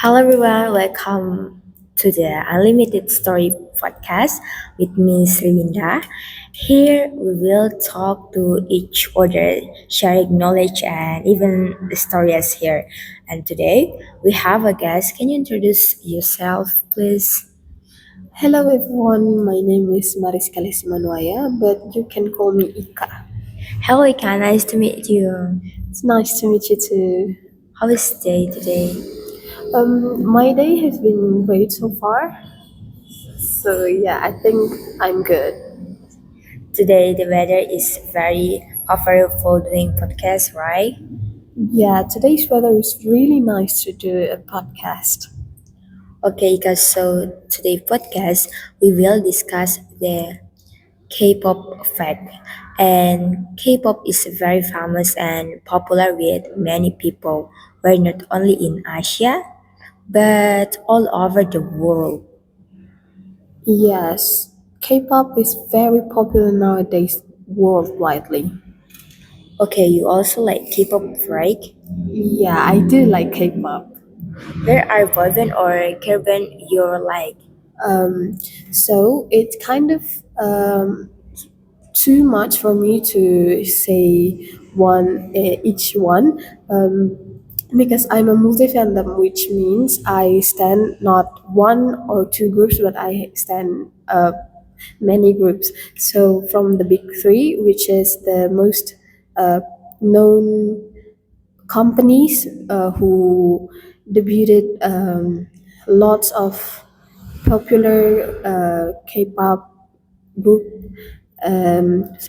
Hello everyone, welcome to the Unlimited Story podcast with me Sriwindah. Here we will talk to each other, sharing knowledge and even the stories here. And today we have a guest. Can you introduce yourself, please? Hello everyone, my name is Mariska Lesimanuaya, but you can call me Ika. Hello, Ika. Nice to meet you. It's nice to meet you too. How is the day today? My day has been great so far, so yeah, I think I'm good. Today the weather is very favorable doing podcast, right? Yeah, today's weather is really nice to do a podcast. Okay, guys, so today podcast we will discuss the K-pop effect. And K-pop is very famous and popular with many people, were not only in Asia but all over the world. Yes, K-pop is very popular nowadays worldwide. Okay, you also like K-pop, right? Yeah, I do like K-pop. Where are boy band or girl band you like? Um, so it's kind of too much for me to say each one because I'm a multi fandom, which means I stand not one or two groups, but I stand many groups. So from the big three, which is the most uh, known companies who debuted lots of popular K-pop group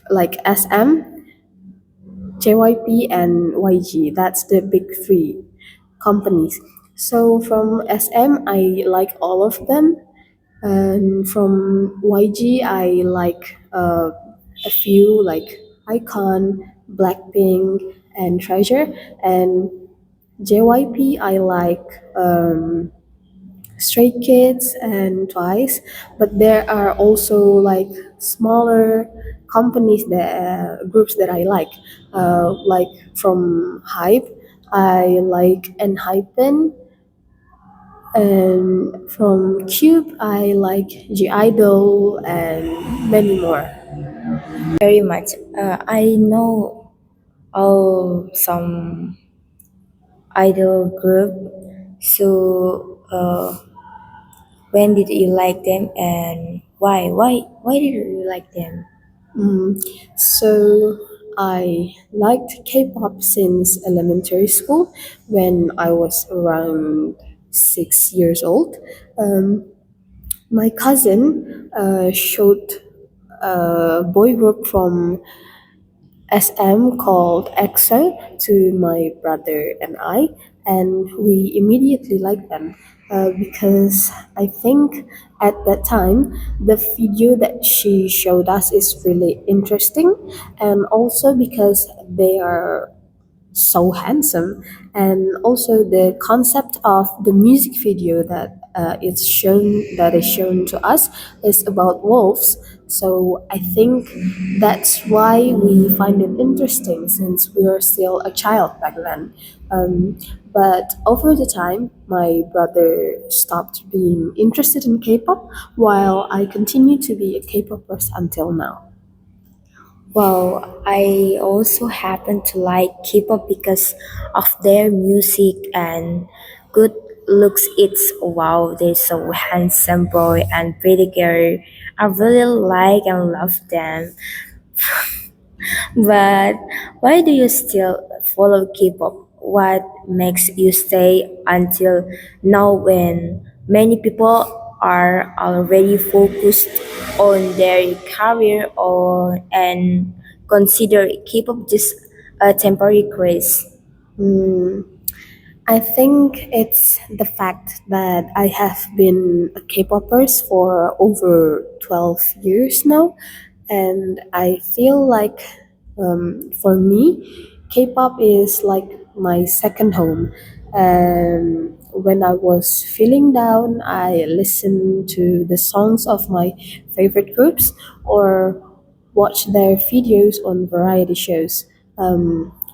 like SM, JYP, and YG. That's the big three companies. So from SM, I like all of them, and from YG, I like a few like Icon, Blackpink, and Treasure, and JYP, I like Stray Kids and Twice, but there are also like smaller companies that groups that I like from Hype, I like Enhypen, and from Cube, I like G Idol and many more. Very much. I know all some idol group. So, when did you like them and why? Why did you like them? So I liked K-pop since elementary school when I was around 6 years old. Um, my cousin showed a boy group from SM called EXO to my brother and I, and we immediately liked them because I think at that time the video that she showed us is really interesting, and also because they are so handsome, and also the concept of the music video that is shown to us is about wolves. So I think that's why we find it interesting since we were still a child back then. But over the time my brother stopped being interested in K-pop, while I continue to be a K-popper until now. Well, I also happen to like K-pop because of their music and good looks. It's wow, they're so handsome boy and pretty girl. I really like and love them. But why do you still follow K-pop? What makes you stay until now when many people are already focused on their career or and consider K-pop just a temporary craze? I think it's the fact that I have been a K-popers for over 12 years now, and I feel like for me, K-pop is like my second home. And when I was feeling down, I listened to the songs of my favorite groups or watch their videos on variety shows.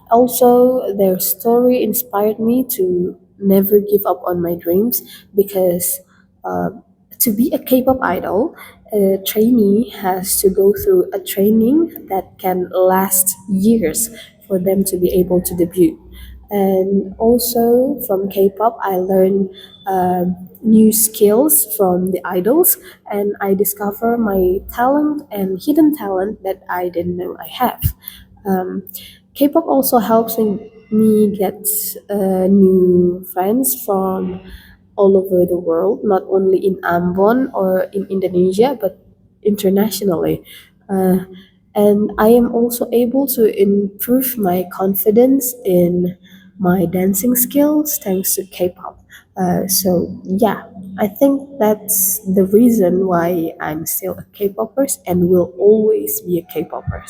Also, their story inspired me to never give up on my dreams because to be a K-pop idol, a trainee has to go through a training that can last years for them to be able to debut. And also from K-pop, I learn new skills from the idols, and I discover my talent and hidden talent that I didn't know I have. Um, K-pop also helps me get new friends from all over the world, not only in Ambon or in Indonesia, but internationally. Uh, and I am also able to improve my confidence in my dancing skills thanks to K-pop. So yeah, I think that's the reason why I'm still a K-popper and will always be a K-popper.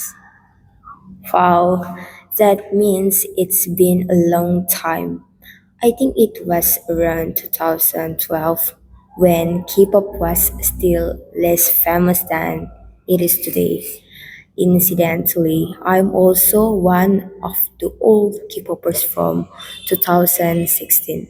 Wow, that means it's been a long time. I think it was around 2012 when K-pop was still less famous than it is today. Incidentally, I'm also one of the old K-popers from 2016.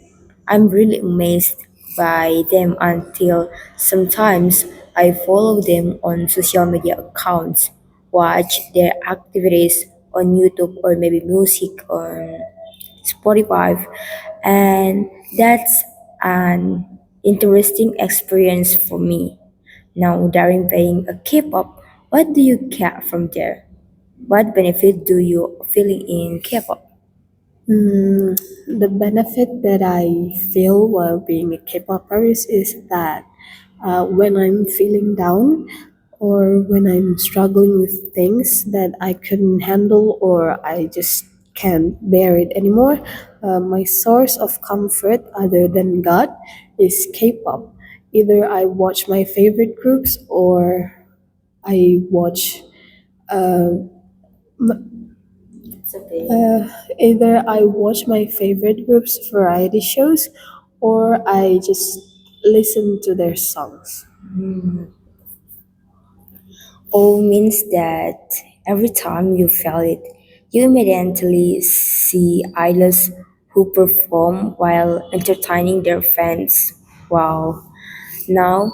I'm really amazed by them until sometimes I follow them on social media accounts, watch their activities on YouTube or maybe music on Spotify, and that's an interesting experience for me. Now, during playing a K-pop, what do you get from there? What benefit do you feel in K-pop? The benefit that I feel while being a K-popper is that when I'm feeling down or when I'm struggling with things that I couldn't handle or I just can't bear it anymore, my source of comfort other than God is K-pop. Either I watch my favorite groups or I watch It's okay. either I watch my favorite group's variety shows or I just listen to their songs. O means that every time you feel it, you immediately see idols who perform while entertaining their fans. Wow. Now,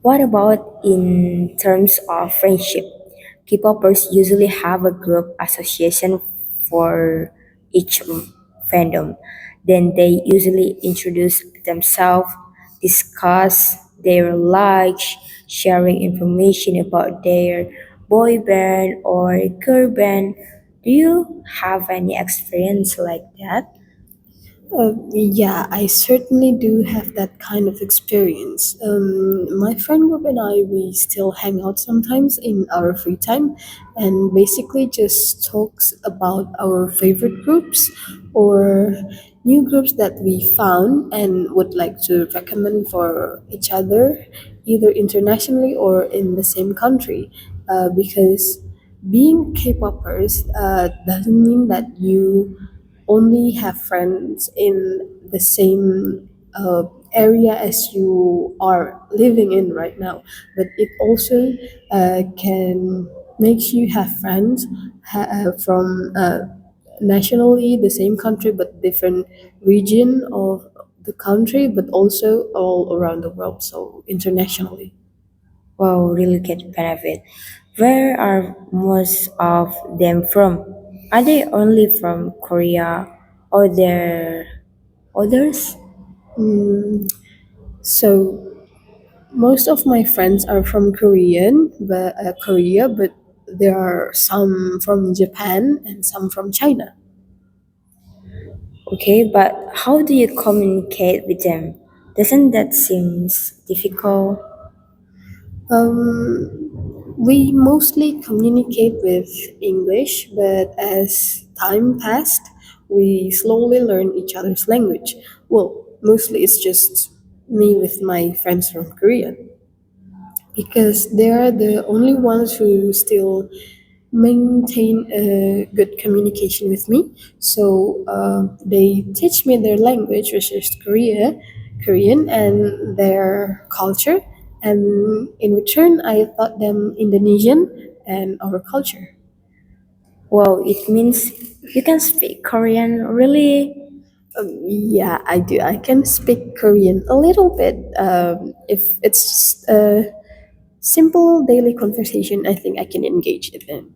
what about in terms of friendship? K-popers usually have a group association for each fandom. Then they usually introduce themselves, discuss their likes, sharing information about their boy band or girl band. Do you have any experience like that? Yeah, I certainly do have that kind of experience. My friend group and I, we still hang out sometimes in our free time and basically just talks about our favorite groups or new groups that we found and would like to recommend for each other, either internationally or in the same country. Because being K-popers doesn't mean that you only have friends in the same area as you are living in right now, but it also can makes you have friends from nationally the same country but different region of the country, but also all around the world, so internationally. Wow, really get benefit. Where are most of them from? Are they only from Korea or there others? So most of my friends are from Korea, but there are some from Japan and some from China. Okay, but how do you communicate with them? Doesn't that seem difficult? We mostly communicate with English, but as time passed, we slowly learn each other's language. Well, mostly it's just me with my friends from Korea because they are the only ones who still maintain a good communication with me. So they teach me their language, which is Korean, and their culture. And in return, I taught them Indonesian and our culture. Wow, it means you can speak Korean, really? Yeah, I do. I can speak Korean a little bit. If it's a simple daily conversation, I think I can engage it in.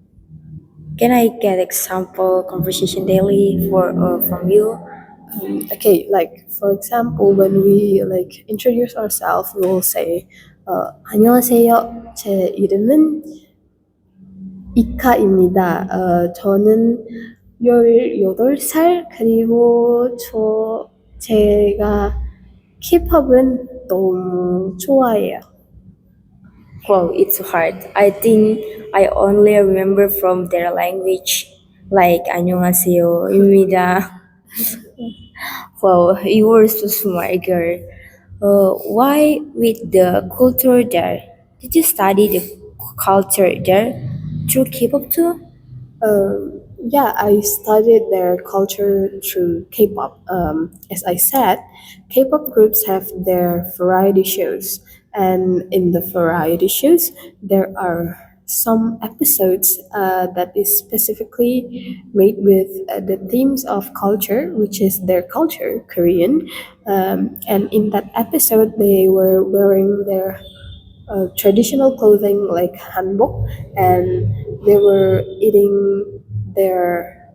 Can I get example conversation daily for from you? Okay, like for example, when we like introduce ourselves, we will say, 안녕하세요. 제 이름은 이카입니다. 저는 18살, 그리고 제가 힙합은 너무 좋아해요. Well, it's hard. I think I only remember from their language, like 안녕하세요, 입니다. Wow, you were so smart, girl. Why with the culture there? Did you study the culture there through K-pop too? Yeah, I studied their culture through K-pop. As I said, K-pop groups have their variety shows, and in the variety shows, there are some episodes that is specifically made with the themes of culture, which is their culture, Korean. And in that episode, they were wearing their traditional clothing like hanbok, and they were eating their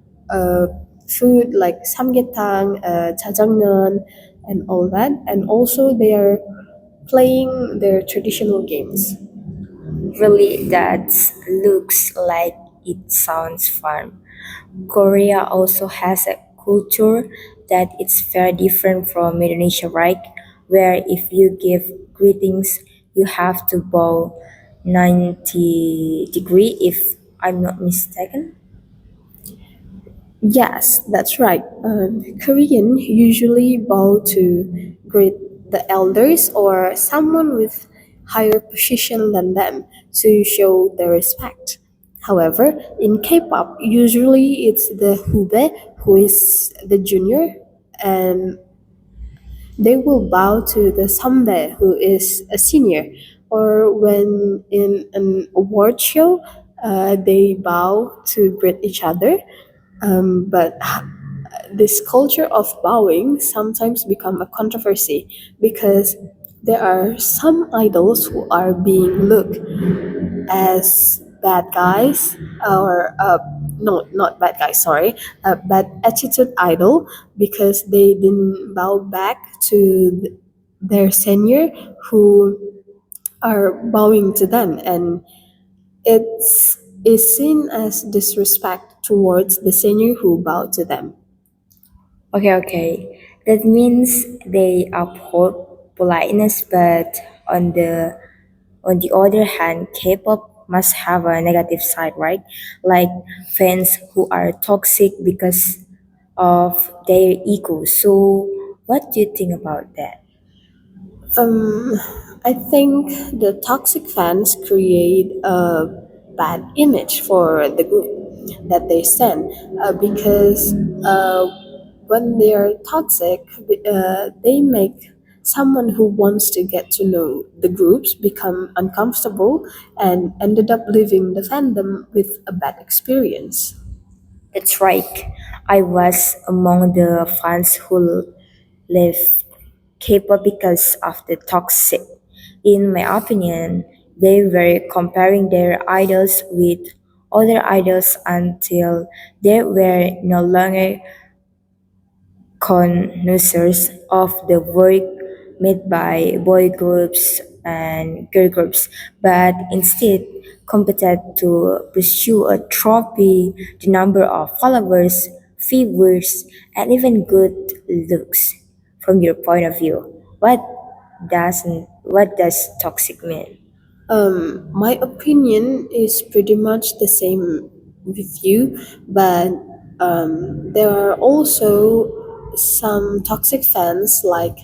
food like samgyetang, jajangmyeon, and all that. And also they are playing their traditional games. Really, that looks like it sounds fun. Korea also has a culture that it's very different from Indonesia, right? Where if you give greetings, you have to bow 90-degree, if I'm not mistaken. Yes, that's right. Korean usually bow to greet the elders or someone with higher position than them to show their respect. However, in K-pop, usually it's the hube who is the junior, and they will bow to the sambe who is a senior. Or when in an award show, they bow to greet each other. But this culture of bowing sometimes become a controversy because there are some idols who are being looked as bad guys, or no, not bad guys, sorry, a bad attitude idol, because they didn't bow back to their senior who are bowing to them, and it's is seen as disrespect towards the senior who bowed to them. Okay, okay. That means they uphold politeness, but on the other hand, K-pop must have a negative side, right? Like fans who are toxic because of their ego. So, what do you think about that? Um, I think the toxic fans create a bad image for the group that they send, because when they are toxic, they make someone who wants to get to know the groups become uncomfortable and ended up leaving the fandom with a bad experience. That's right. I was among the fans who left K-pop because of the toxic. In my opinion, they were comparing their idols with other idols until they were no longer connoisseurs of the work made by boy groups and girl groups, but instead competed to pursue a trophy, the number of followers, viewers, and even good looks. From your point of view, what does toxic mean? My opinion is pretty much the same with you, but there are also some toxic fans like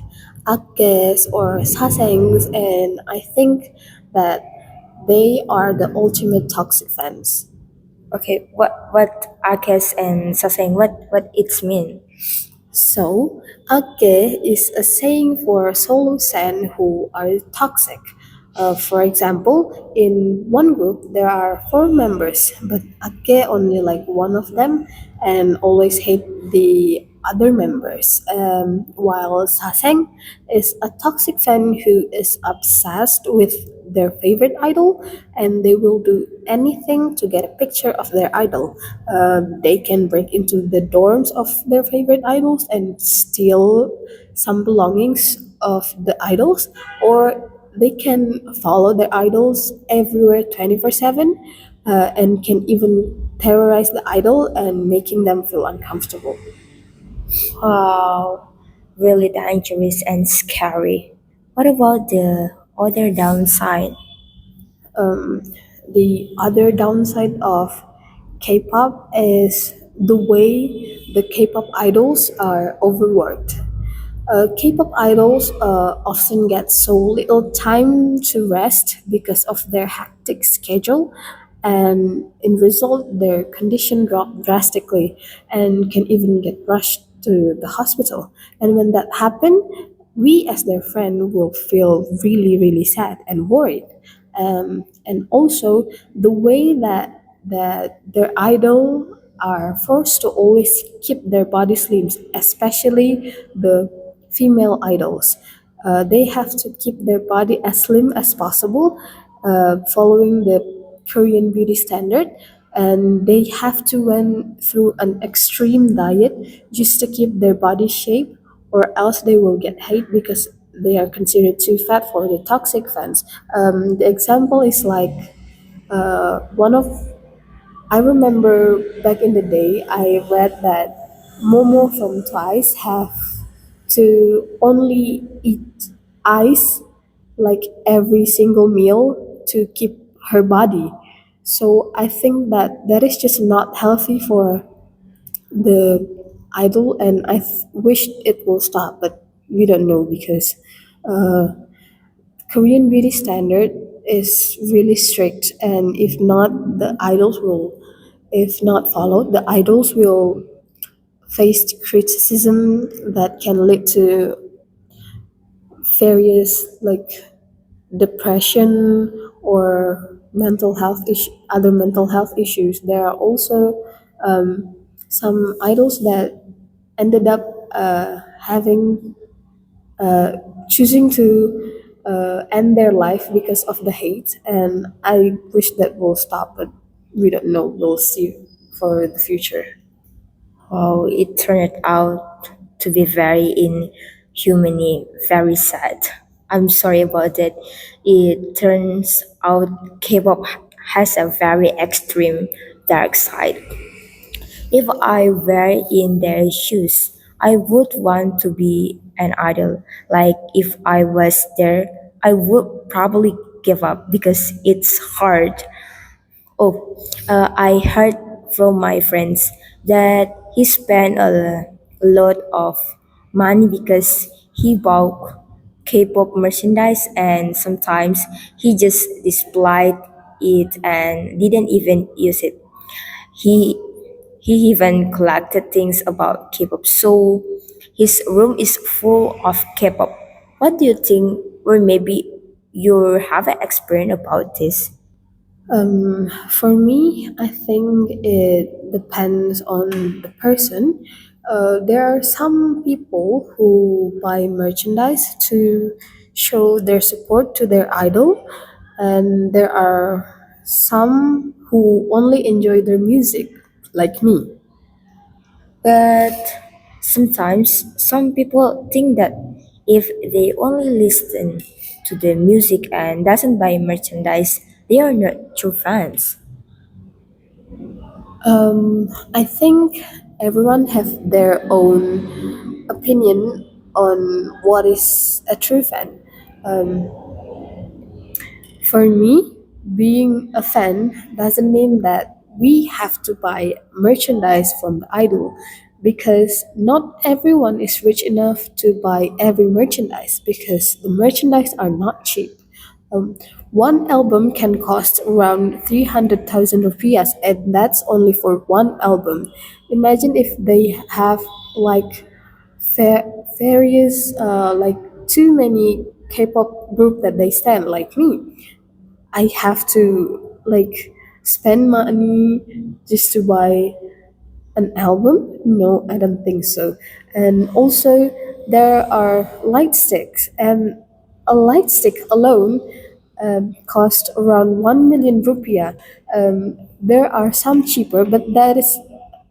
Akes or Sasengs, and I think that they are the ultimate toxic fans. Okay, what Akes and Saseng, what it's mean? So, ake is a saying for solo sen who are toxic. For example, in one group there are four members, but ake only like one of them and always hate the other members, while Saseng is a toxic fan who is obsessed with their favorite idol, and they will do anything to get a picture of their idol. They can break into the dorms of their favorite idols and steal some belongings of the idols, or they can follow their idols everywhere 24/7, and can even terrorize the idol and making them feel uncomfortable. Wow, really dangerous and scary. What about the other downside? The other downside of K-pop is the way the K-pop idols are overworked. K-pop idols often get so little time to rest because of their hectic schedule, and in result, their condition drop drastically and can even get rushed to the hospital. And when that happen, we as their friend will feel really, really sad and worried. And also the way that their idol are forced to always keep their body slim, especially the female idols. They have to keep their body as slim as possible, following the Korean beauty standard, and they have to went through an extreme diet just to keep their body shape, or else they will get hate because they are considered too fat for the toxic fans. The example is like one of I remember back in the day, I read that Momo from Twice have to only eat ice like every single meal to keep her body. So I think that that is just not healthy for the idol, and wish it will stop, but we don't know because Korean beauty standard is really strict, and if not followed, the idols will face criticism that can lead to various like depression or other mental health issues. There are also some idols that ended up having choosing to end their life because of the hate, and I wish that will stop, but we don't know. We'll see for the future. Wow, it turned out to be very inhumane, very sad. I'm sorry about that. It turns out K-pop has a very extreme dark side. If I were in their shoes, I would want to be an idol. Like if I was there, I would probably give up because it's hard. Oh, I heard from my friends that he spent a lot of money because he bought K-pop merchandise, and sometimes he just displayed it and didn't even use it. He he even collected things about K-pop, so his room is full of K-pop. What do you think? Or maybe you have an experience about this? For me, I think it depends on the person. There are some people who buy merchandise to show their support to their idol, and there are some who only enjoy their music, like me. But sometimes some people think that if they only listen to the music and doesn't buy merchandise, they are not true fans. I think everyone have their own opinion on what is a true fan. Um, For me, being a fan doesn't mean that we have to buy merchandise from the idol, because not everyone is rich enough to buy every merchandise because the merchandise are not cheap. Um, one album can cost around 300,000 rupiahs, and that's only for one album. Imagine if they have like various like too many K-pop group that they stand like me. I have to like spend money just to buy An album? No, I don't think so. And also, there are light sticks, and a light stick alone cost around 1 million rupiah. There are some cheaper, but that is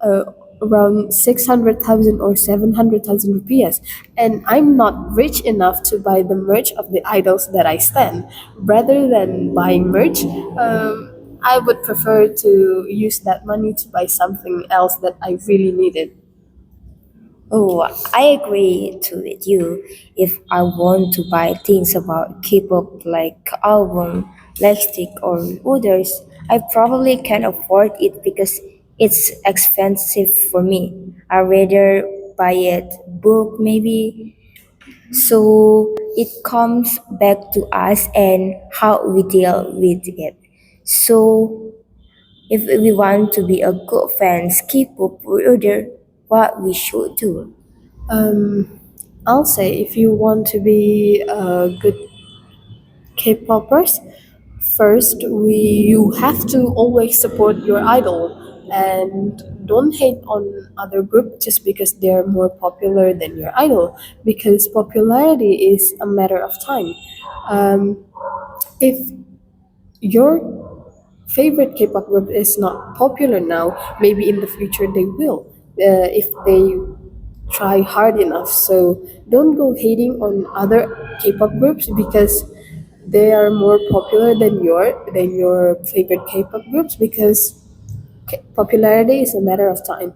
uh, around 600,000 or 700,000 rupees. And I'm not rich enough to buy the merch of the idols that I stand. Rather than buying merch, I would prefer to use that money to buy something else that I really needed. Oh, I agree to with you. If I want to buy things about K-pop like album, lipstick, or others, I probably can't afford it because it's expensive for me. I rather buy it book maybe. So it comes back to us and how we deal with it. So if we want to be a good fans, K-pop order what we should do. Um, I'll say if you want to be a good K-popers, first you have to always support your idol and don't hate on other group just because they're more popular than your idol, because popularity is a matter of time. Um, if your favorite K-pop group is not popular now, maybe in the future they will, if they try hard enough. So don't go hating on other K-pop groups because they are more popular than your favorite K-pop groups, because popularity is a matter of time.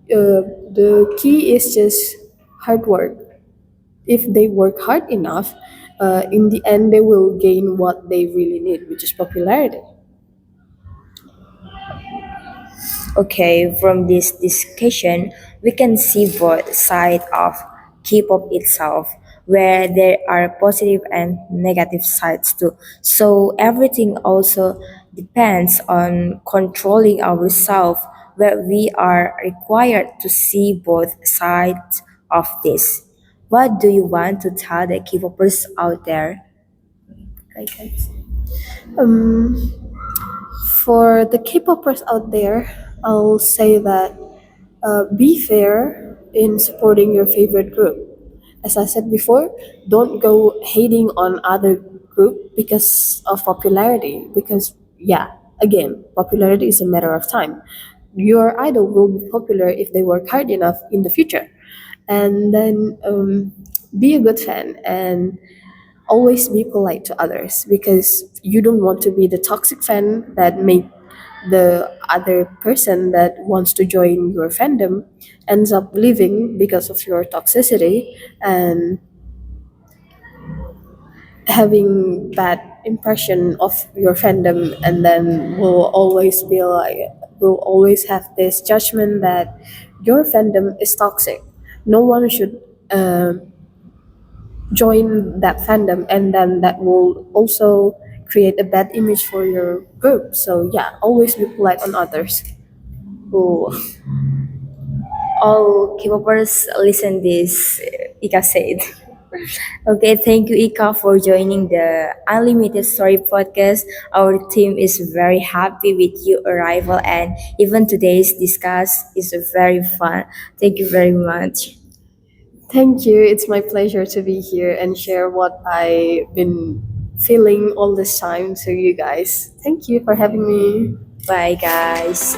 The key is just hard work. If they work hard enough, in the end they will gain what they really need, which is popularity. Okay, from this discussion, we can see both sides of K-pop itself, where there are positive and negative sides too. So everything also depends on controlling ourselves, where we are required to see both sides of this. What do you want to tell the K-popers out there? Okay. Um, for the K-popers out there, I'll say that be fair in supporting your favorite group. As I said before, don't go hating on other group because of popularity. Because yeah, again, popularity is a matter of time. Your idol will be popular if they work hard enough in the future. And then be a good fan and always be polite to others, because you don't want to be the toxic fan that make the other person that wants to join your fandom ends up leaving because of your toxicity and having bad impression of your fandom, and then will always have this judgment that your fandom is toxic. No one should join that fandom, and then that will also create a bad image for your group. So yeah, always be polite on others. Oh, all K-popers listen this, Ika said. Okay, thank you, Ika, for joining the Unlimited Story podcast. Our team is very happy with your arrival, and even today's discuss is very fun. Thank you very much. Thank you. It's my pleasure to be here and share what I've been feeling all this time to you guys. Thank you for having me. Bye, guys.